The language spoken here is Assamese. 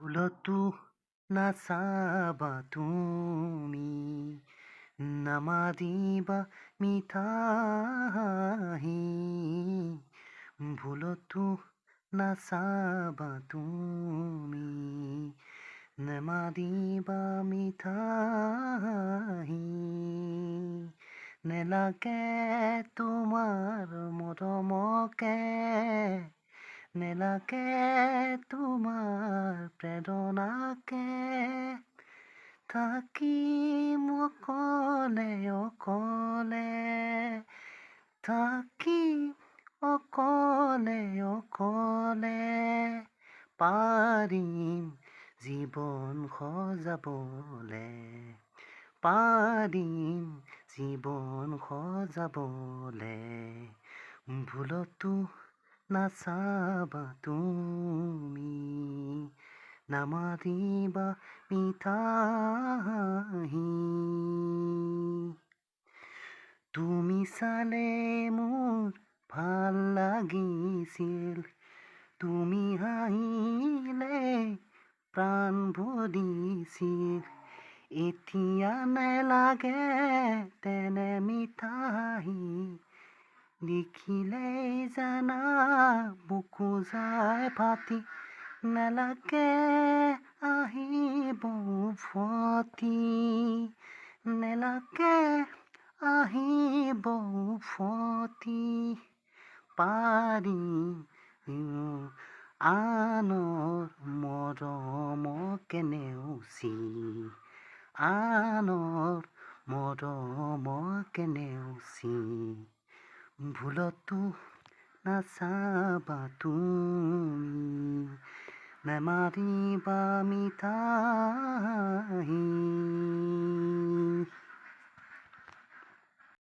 ভুলতো নাচাবা তুমি, নামাতিবা মিঠা হাঁহি। ভুলতো নাচাবা তুমি, নেমাতিবা মিঠা হাঁহি। নেলাগে তোমাৰ মৰমকে, নেলাগে তোমাৰ প্ৰেৰণাকে, থাকিম অকলে অকলে, থাকিম অকলে অকলে। পাৰিম জীৱন সজাবলে, পাৰিম জীৱন সজাবলে। ভুলতো নাচাবা তুমি, নামাতিবা মিঠা হাঁহি। তুমি চালে মোৰ ভাল লাগিছিল, তুমি হাঁহিলে প্ৰাণ ভৰিছিল। এতিয়া নেলাগে তেনে মিঠা হাঁহি, দেখিলেই জানা বুকু যায় ফাটি। নেলাগে আহিব উভতি, নেলাগে আহিব উভতি। পাৰিম আনৰ মৰমকে নেওচি, আনৰ মৰমকে নেওচি। ভুলতো নাচাবা তুমি, নেমাতিবা মিঠা হাঁহি।